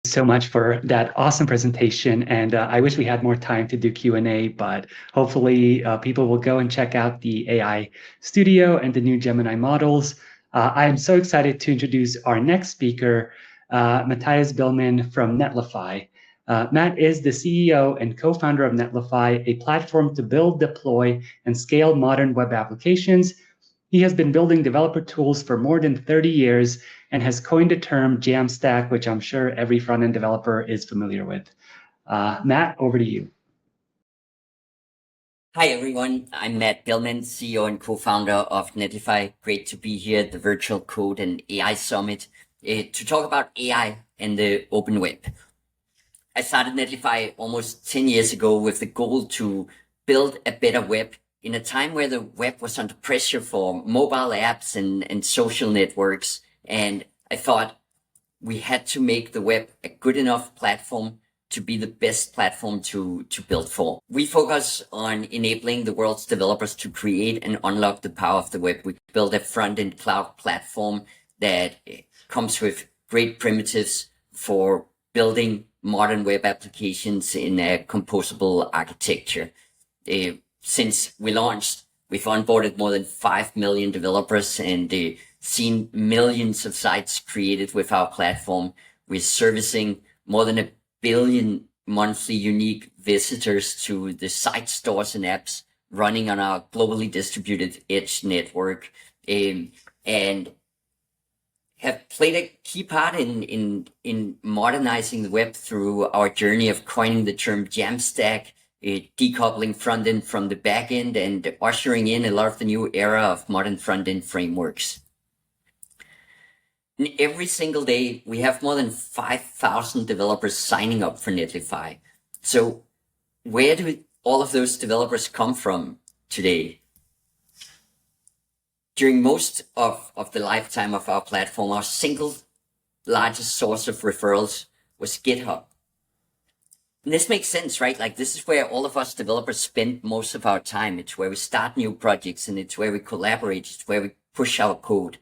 So much for that awesome presentation. And I wish we had more time to do Q&A, but hopefully people will go and check out the AI Studio and the new Gemini models. I am so excited to introduce our next speaker, Matthias Biilmann from Netlify. Matt is the CEO and co-founder of Netlify, a platform to build, deploy, and scale modern web applications. He has been building developer tools for more than 30 years and has coined the term Jamstack, which I'm sure every front-end developer is familiar with. Matt, over to you. Hi, everyone. I'm Matt Biilmann, CEO and co-founder of Netlify. Great to be here at the Virtual Code and AI Summit to talk about AI and the open web. I started Netlify almost 10 years ago with the goal to build a better web in a time where the web was under pressure for mobile apps and social networks. And I thought we had to make the web a good enough platform to be the best platform to build for. We focus on enabling the world's developers to create and unlock the power of the web. We build a front-end cloud platform that comes with great primitives for building modern web applications in a composable architecture. Since we launched, we've onboarded more than 5 million developers and seen millions of sites created with our platform. We're servicing more than 1 billion monthly unique visitors to the site, stores, and apps running on our globally distributed edge network, and have played a key part in modernizing the web through our journey of coining the term Jamstack, decoupling front end from the back end, and ushering in a lot of the new era of modern front end frameworks. And every single day, we have more than 5,000 developers signing up for Netlify. So where do all of those developers come from today? During most of the lifetime of our platform, our single largest source of referrals was GitHub. And this makes sense, right? Like, this is where all of us developers spend most of our time. It's where we start new projects, and it's where we collaborate. It's where we push our code.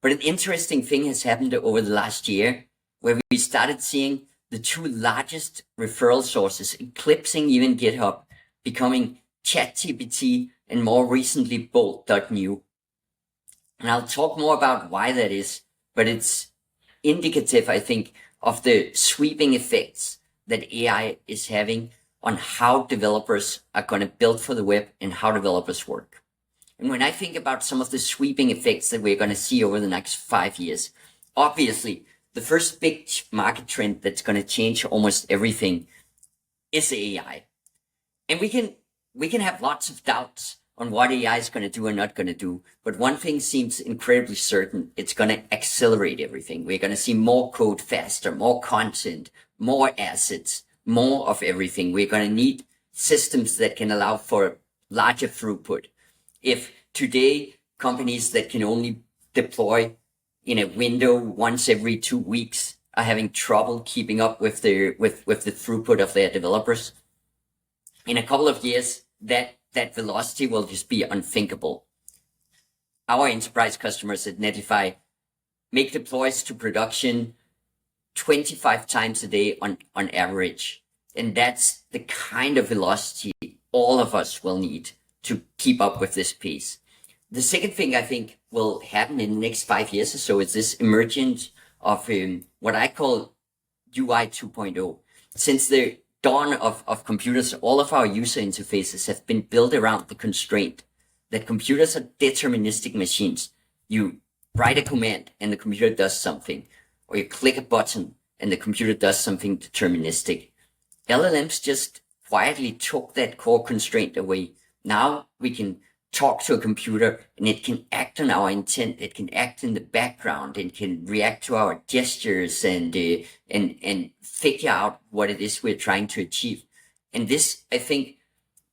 But an interesting thing has happened over the last year, where we started seeing the two largest referral sources eclipsing even GitHub, becoming ChatGPT and more recently Bolt.new. And I'll talk more about why that is, but it's indicative, I think, of the sweeping effects that AI is having on how developers are going to build for the web and how developers work. And when I think about some of the sweeping effects that we're going to see over the next 5 years, obviously, the first big market trend that's going to change almost everything is AI. And we can have lots of doubts on what AI is going to do and not going to do. But one thing seems incredibly certain. It's going to accelerate everything. We're going to see more code faster, more content, more assets, more of everything. We're going to need systems that can allow for larger throughput. If today companies that can only deploy in a window once every 2 weeks are having trouble keeping up with the throughput of their developers, in a couple of years, that velocity will just be unthinkable. Our enterprise customers at Netlify make deploys to production 25 times a day on average. And that's the kind of velocity all of us will need to keep up with this pace. The second thing I think will happen in the next 5 years or so is this emergence of what I call UI 2.0. Since the dawn of computers, all of our user interfaces have been built around the constraint that computers are deterministic machines. You write a command and the computer does something, or you click a button and the computer does something deterministic. LLMs just quietly took that core constraint away. Now we can talk to a computer and it can act on our intent. It can act in the background and can react to our gestures and figure out what it is we're trying to achieve. And this, I think,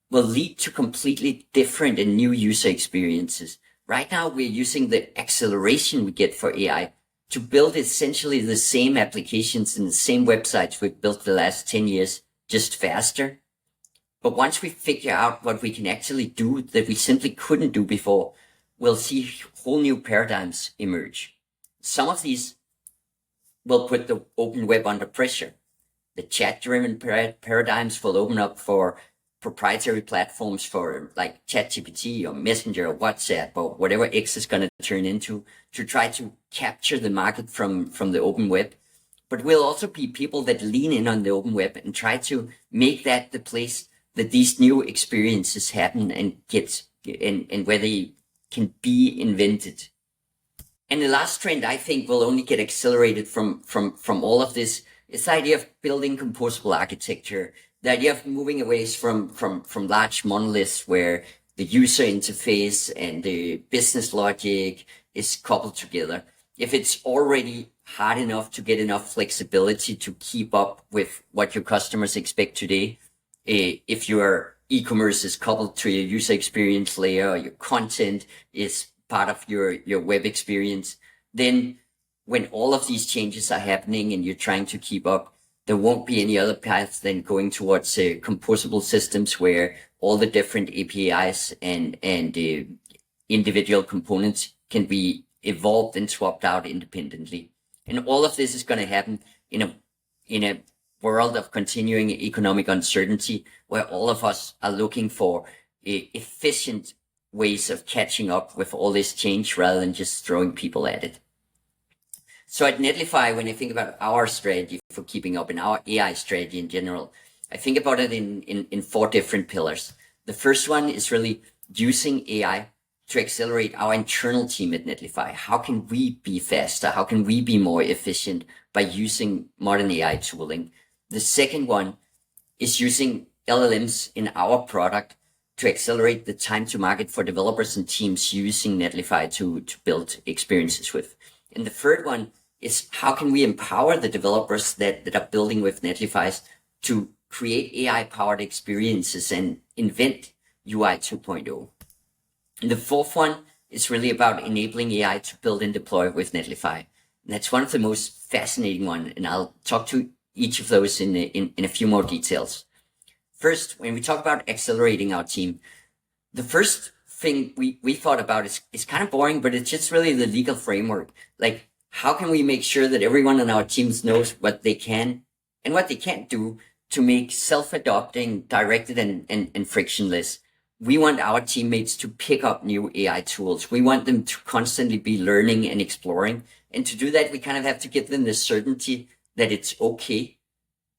will lead to completely different and new user experiences. Right now, we're using the acceleration we get for AI to build essentially the same applications and the same websites we've built the last 10 years, just faster. But once we figure out what we can actually do that we simply couldn't do before, we'll see whole new paradigms emerge. Some of these will put the open web under pressure. The chat-driven paradigms will open up for proprietary platforms for like ChatGPT or Messenger or WhatsApp or whatever X is going to turn into, to try to capture the market from the open web. But we'll also be people that lean in on the open web and try to make that the place that these new experiences happen and where they can be invented. And the last trend I think will only get accelerated from all of this is the idea of building composable architecture, the idea of moving away from large monoliths where the user interface and the business logic is coupled together. If it's already hard enough to get enough flexibility to keep up with what your customers expect today, if your e-commerce is coupled to your user experience layer, or your content is part of your web experience, then when all of these changes are happening and you're trying to keep up, there won't be any other path than going towards composable systems where all the different APIs and individual components can be evolved and swapped out independently. And all of this is going to happen in a world of continuing economic uncertainty, where all of us are looking for efficient ways of catching up with all this change rather than just throwing people at it. So at Netlify, when I think about our strategy for keeping up and our AI strategy in general, I think about it in 4 different pillars. The first one is really using AI to accelerate our internal team at Netlify. How can we be faster? How can we be more efficient by using modern AI tooling? The second one is using LLMs in our product to accelerate the time to market for developers and teams using Netlify to build experiences with. And the third one is how can we empower the developers that are building with Netlify to create AI-powered experiences and invent UI 2.0. And the fourth one is really about enabling AI to build and deploy with Netlify. And that's one of the most fascinating ones, and I'll talk to each of those in a few more details. First, when we talk about accelerating our team, the first thing we thought about is kind of boring, but it's just really the legal framework. Like, how can we make sure that everyone on our teams knows what they can and what they can't do to make self-adopting, directed, and frictionless? We want our teammates to pick up new AI tools. We want them to constantly be learning and exploring. And to do that, we kind of have to give them the certainty that it's okay.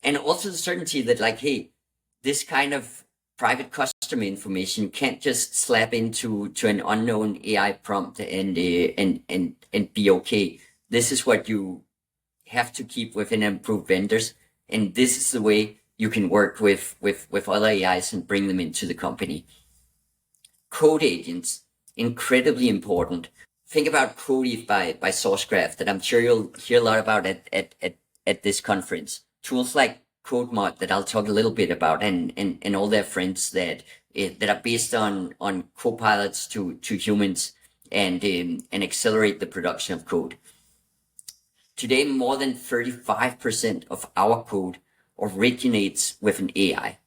And also the certainty that, like, hey, this kind of private customer information you can't just slap into an unknown AI prompt and be okay. This is what you have to keep within approved vendors, and this is the way you can work with other AIs and bring them into the company. Code agents, incredibly important. Think about Cody by Sourcegraph, that I'm sure you'll hear a lot about at this conference. Tools like CodeMod that I'll talk a little bit about, and all their friends that are based on copilots to humans and accelerate the production of code. Today, more than 35% of our code originates with an AI.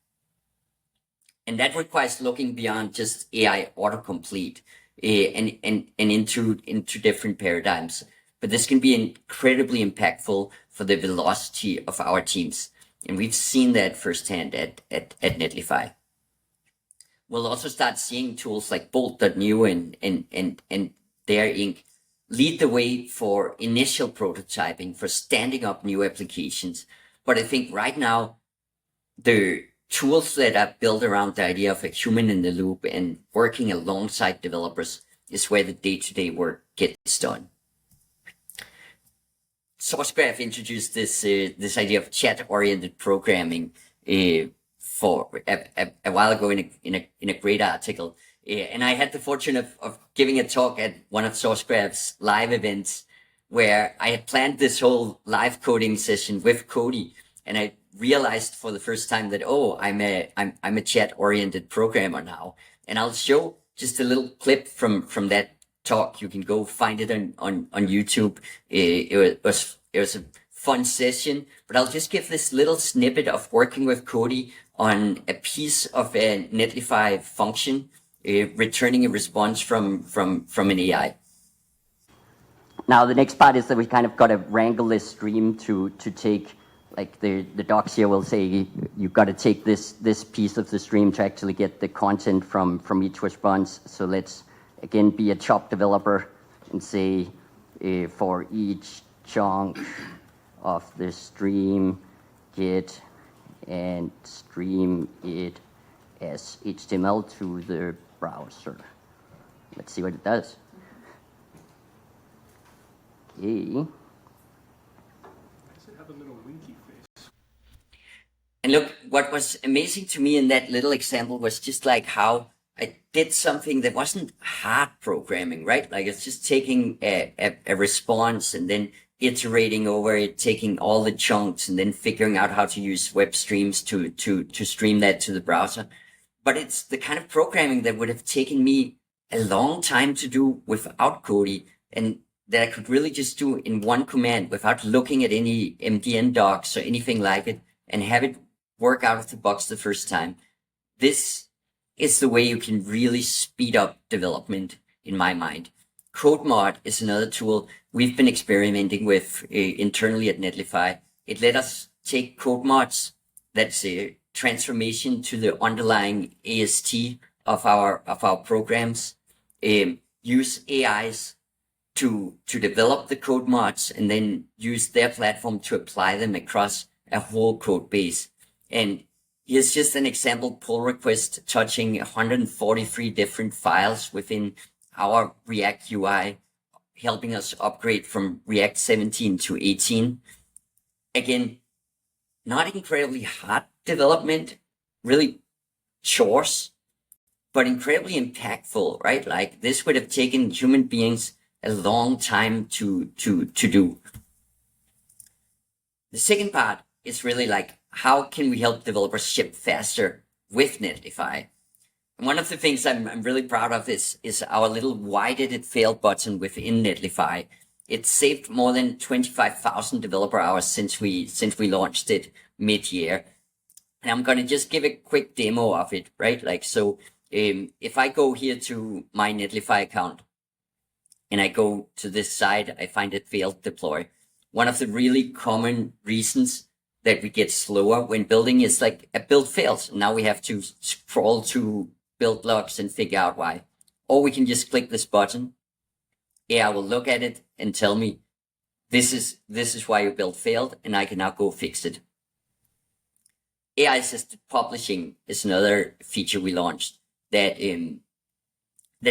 And that requires looking beyond just AI autocomplete and into different paradigms. But this can be incredibly impactful for the velocity of our teams. And we've seen that firsthand at Netlify. We'll also start seeing tools like Bolt.new and their ink lead the way for initial prototyping, for standing up new applications. But I think right now, the tools that are built around the idea of a human in the loop and working alongside developers is where the day-to-day work gets done. Sourcegraph introduced this idea of chat-oriented programming for a while ago in a great article. And I had the fortune of giving a talk at one of Sourcegraph's live events where I had planned this whole live coding session with Cody, and I realized for the first time that, oh, I'm a chat-oriented programmer now. And I'll show just a little clip from that talk. You can go find it on YouTube. It was a fun session, but I'll just give this little snippet of working with Cody on a piece of a Netlify function, returning a response from an AI. Now the next part is that we kind of got to wrangle this stream to take, like the docs here will say, you've got to take this piece of the stream to actually get the content from each response. So let's again be a chop developer and say for each chunk of the stream, get and stream it as HTML to the browser. Let's see what it does. Okay. Have a little winky face. And look, what was amazing to me in that little example was just like how I did something that wasn't hard programming, right? Like it's just taking a response and then iterating over it, taking all the chunks and then figuring out how to use web streams to stream that to the browser. But it's the kind of programming that would have taken me a long time to do without Cody, and that I could really just do in one command without looking at any MDN docs or anything like it, and have it work out of the box the first time. This is the way you can really speed up development, in my mind. CodeMod is another tool we've been experimenting with internally at Netlify. It let us take code mods, that's a transformation to the underlying AST of our programs, use AIs to develop the code mods and then use their platform to apply them across a whole code base. And here's just an example pull request touching 143 different files within our React UI, helping us upgrade from React 17 to 18. Again, not incredibly hard development, really chores, but incredibly impactful, right? Like this would have taken human beings a long time to do. The second part is really like, how can we help developers ship faster with Netlify? And one of the things I'm really proud of is our little why did it fail button within Netlify. It saved more than 25,000 developer hours since we launched it mid-year. And I'm going to just give a quick demo of it, right? Like, so if I go here to my Netlify account and I go to this side, I find it failed deploy. One of the really common reasons that we get slower when building is like a build fails. Now we have to scroll to build logs and figure out why. Or we can just click this button. AI will look at it and tell me, this is why your build failed, and I can now go fix it. AI assisted publishing is another feature we launched that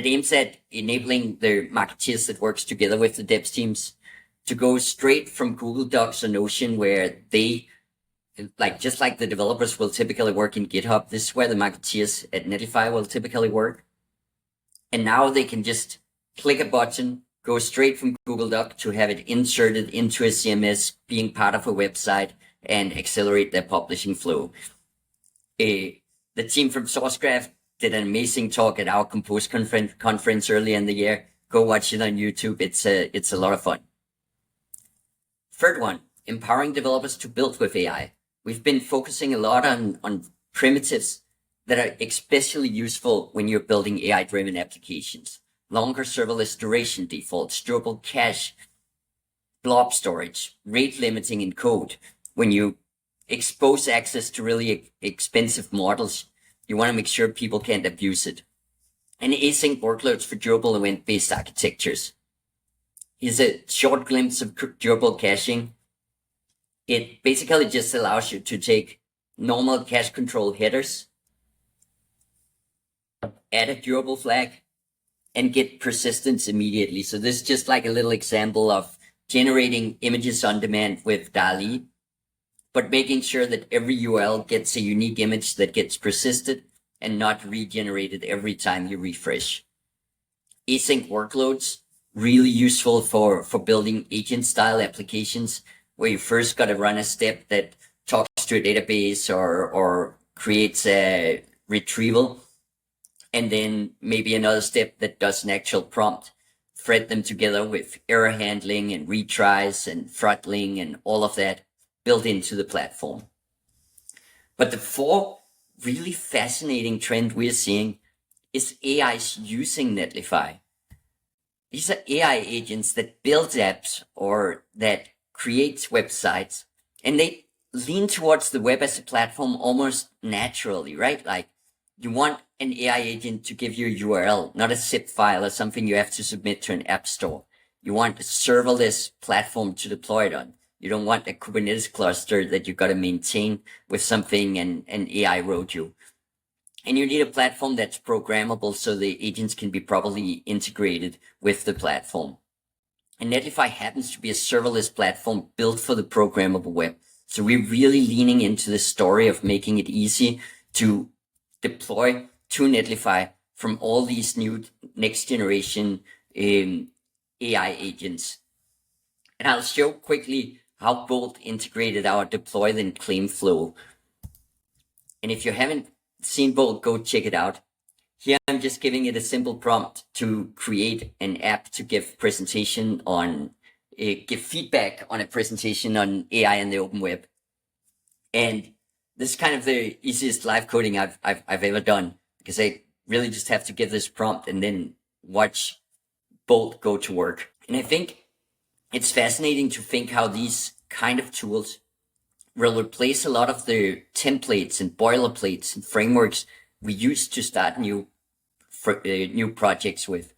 aims at enabling the marketeers that works together with the devs teams to go straight from Google Docs or Notion, where they, just like the developers will typically work in GitHub, this is where the marketeers at Netlify will typically work. And now they can just click a button, go straight from Google Doc to have it inserted into a CMS, being part of a website, and accelerate their publishing flow. The team from Sourcegraph did an amazing talk at our Compose conference earlier in the year. Go watch it on YouTube. It's a lot of fun. Third one, empowering developers to build with AI. We've been focusing a lot on primitives that are especially useful when you're building AI-driven applications. Longer serverless duration defaults, durable cache, blob storage, rate limiting in code. When you expose access to really expensive models, you want to make sure people can't abuse it. And async workloads for durable event-based architectures. Here's a short glimpse of durable caching. It basically just allows you to take normal cache control headers, add a durable flag, and get persistence immediately. So this is just like a little example of generating images on demand with DALL-E, but making sure that every URL gets a unique image that gets persisted and not regenerated every time you refresh. Async workloads, really useful for building agent-style applications where you first got to run a step that talks to a database or creates a retrieval, and then maybe another step that does an actual prompt. Thread them together with error handling and retries and throttling and all of that built into the platform. But the fourth really fascinating trend we're seeing is AIs using Netlify. These are AI agents that build apps or that creates websites, and they lean towards the web as a platform almost naturally, right? Like you want an AI agent to give you a URL, not a zip file or something you have to submit to an app store. You want a serverless platform to deploy it on. You don't want a Kubernetes cluster that you got to maintain with something and AI wrote you. And you need a platform that's programmable so the agents can be properly integrated with the platform. And Netlify happens to be a serverless platform built for the programmable web. So we're really leaning into the story of making it easy to deploy to Netlify from all these new next generation AI agents. And I'll show quickly how Bolt integrated our deploy then claim flow. And if you haven't seen Bolt, go check it out. Here I'm just giving it a simple prompt to create an app to give presentation on, give feedback on a presentation on AI and the open web. And this is kind of the easiest live coding I've ever done, because I really just have to give this prompt and then watch Bolt go to work. And I think it's fascinating to think how these kind of tools will replace a lot of the templates and boilerplates and frameworks we used to start new projects with.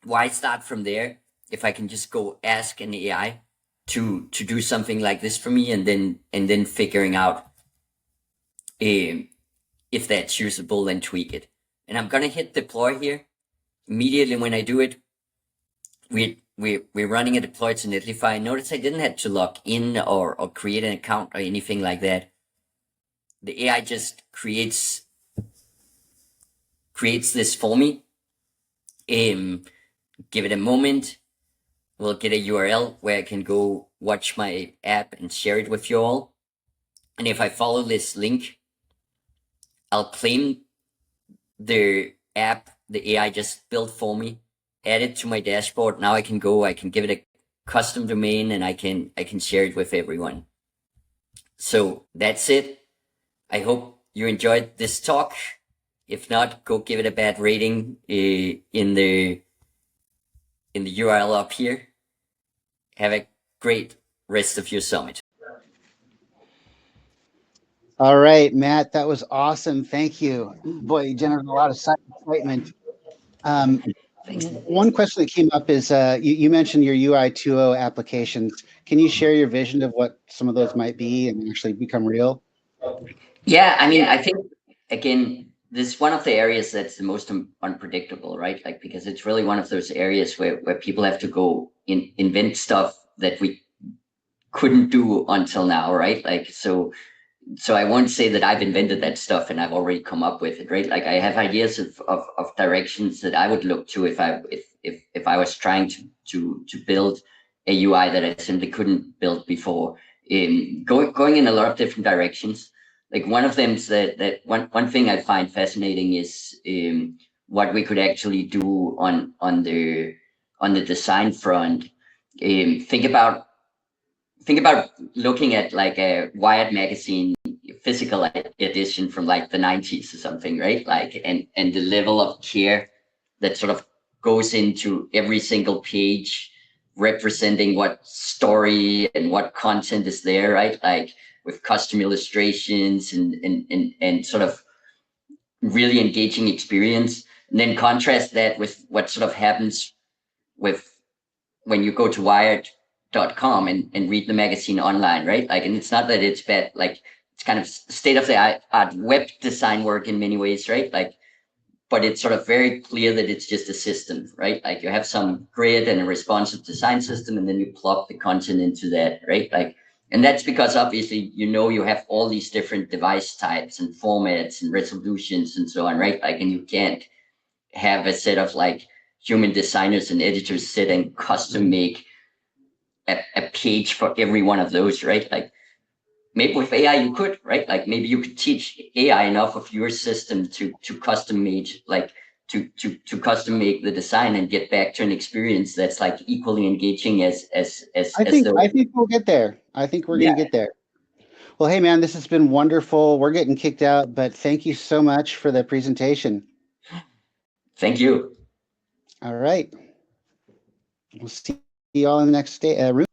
Why start from there if I can just go ask an AI to do something like this for me, and then figuring out if that's usable and tweak it. And I'm gonna hit deploy here. Immediately when I do it, we're running a deploy to Netlify. Notice I didn't have to log in or create an account or anything like that. The AI just creates this for me. Give it a moment. We'll get a URL where I can go watch my app and share it with you all. And if I follow this link, I'll claim the app the AI just built for me, add it to my dashboard. Now I can give it a custom domain, and I can share it with everyone. So that's it. I hope you enjoyed this talk. If not, go give it a bad rating in the URL up here. Have a great rest of your summit. All right, Matt, that was awesome. Thank you. Boy, you generated a lot of excitement. One question that came up is you mentioned your UI 2.0 applications. Can you share your vision of what some of those might be and actually become real? Yeah, I mean, I think, again, this is one of the areas that's the most unpredictable, right? Like, because it's really one of those areas where people have to go invent stuff that we couldn't do until now, right? Like, so I won't say that I've invented that stuff and I've already come up with it, right? Like, I have ideas of directions that I would look to if I was trying to build a UI that I simply couldn't build before. Going in a lot of different directions. Like, one of them is that one thing I find fascinating is what we could actually do on the design front. Think about looking at like a Wired magazine physical edition from like the 90s or something, right? Like, and the level of care that sort of goes into every single page, representing what story and what content is there, right? Like, with custom illustrations and sort of really engaging experience. And then contrast that with what sort of happens with when you go to wired.com and read the magazine online, right? Like, and it's not that it's bad, like, it's kind of state of the art web design work in many ways, right? Like, but it's sort of very clear that it's just a system, right? Like, you have some grid and a responsive design system, and then you plug the content into that, right? Like, and that's because obviously, you have all these different device types and formats and resolutions and so on, right? Like, and you can't have a set of like human designers and editors sit and custom make a page for every one of those, right? Like, maybe with AI you could, right? Like, maybe you could teach AI enough of your system to custom make, like, to custom make the design and get back to an experience that's like equally engaging as I think we'll get there. I think we're gonna get there. Well, hey man, this has been wonderful. We're getting kicked out, but thank you so much for the presentation. Thank you. All right. We'll see you all in the next room.